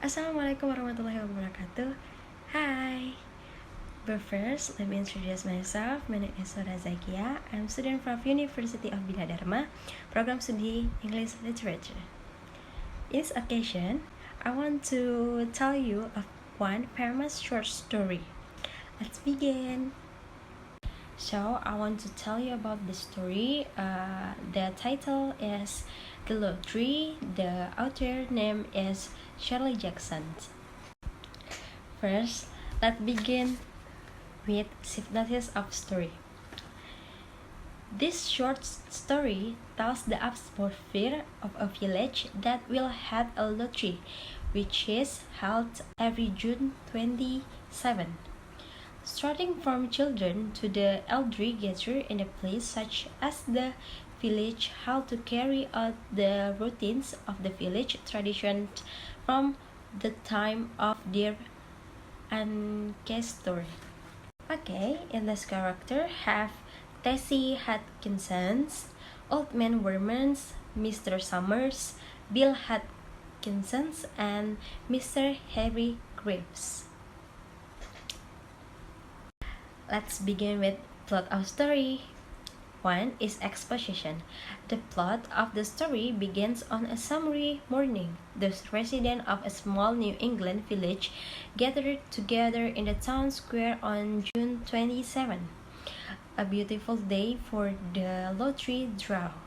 Assalamualaikum warahmatullahi wabarakatuh. Hi. But first, let me introduce myself. My name is Sora Zakia. I'm a student from University of Bina Dharma, Program Studi English Literature. In this occasion, I want to tell you of one famous short story. Let's begin. So, I want to tell you about the story. The title is The Lottery. The author name is SHIRLEY JAKSON. First, let's begin with synopsis of story. This short story tells the atmosphere of a village that will have a lottery, which is held every June 27. Starting from children to the elderly gather in a place such as the village hall to carry out the routines of the village tradition from the time of their ancestors. Okay, in this character have Tessie Hodgkinsons, Old Man Wormans, Mr. Summers, Bill Hodgkinsons, and Mr. Harry Graves. Let's begin with plot of story. 1 is exposition. The plot of the story begins on a summery morning. The residents of a small New England village gathered together in the town square on June 27. A beautiful day for the lottery draw.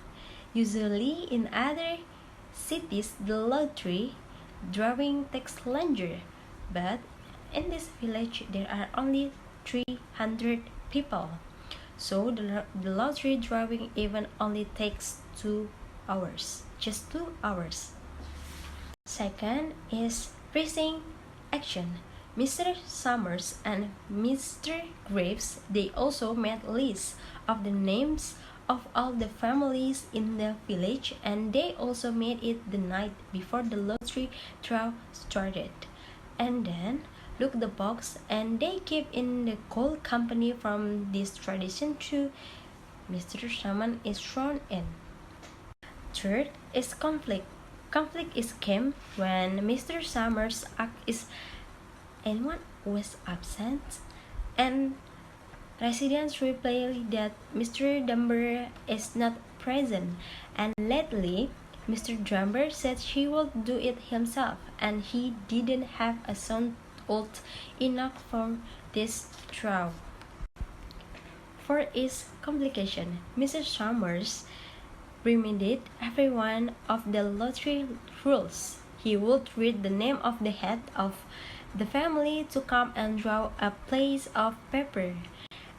Usually in other cities the lottery drawing takes longer, but in this village there are only 300 people. So the lottery drawing even only takes 2 hours. Just 2 hours. Second is precinct action. Mr. Summers and Mr. Graves, they also made lists of the names of all the families in the village, and they also made it the night before the lottery draw started. And then look the box, and they keep in the cold company from this tradition too. Mr. Summon is thrown in. Third is conflict. Conflict is came when Mr. Summers is anyone was absent, and residents reply that Mr. Dumber is not present, and lately Mr. Dumber said he will do it himself, and he didn't have a son old enough for this draw. 4 is complication. Mr. Summers reminded everyone of the lottery rules. He would read the name of the head of the family to come and draw a place of paper.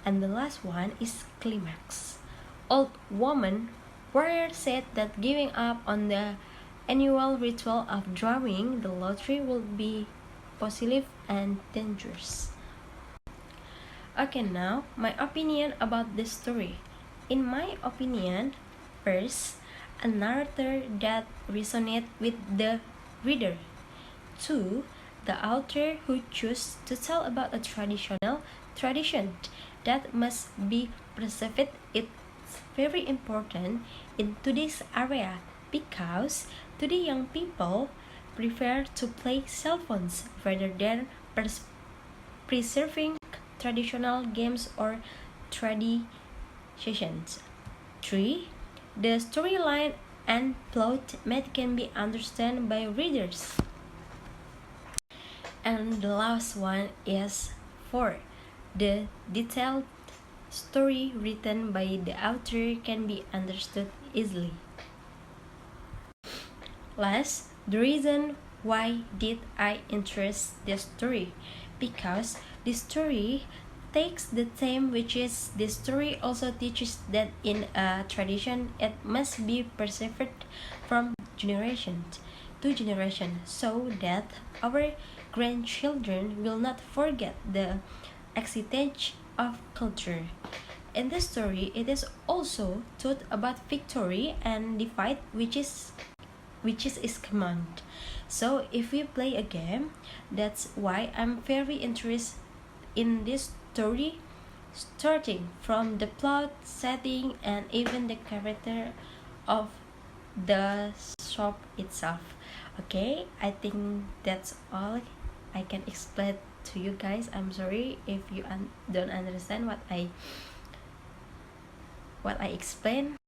And the last one is climax. Old woman Warrior said that giving up on the annual ritual of drawing the lottery would be positive and dangerous. Okay, now my opinion about this story. In my opinion, first, a narrator that resonates with the reader. 2, the author who chose to tell about a traditional tradition that must be preserved. It's very important in today's area because today young people prefer to play cell phones rather than preserving traditional games or traditions. 3. The storyline and plot can be understood by readers. And the last one is 4. The detailed story written by the author can be understood easily. Last, the reason why did I interest this story? Because this story takes the theme, which is the story also teaches that in a tradition it must be preserved from generation to generation so that our grandchildren will not forget the existence of culture. In this story, it is also taught about victory and defeat, which is command. So if we play a game, that's why I'm very interested in this story, starting from the plot, setting, and even the character of the shop itself. Okay, I think that's all I can explain to you guys. I'm sorry if you don't understand what I explain.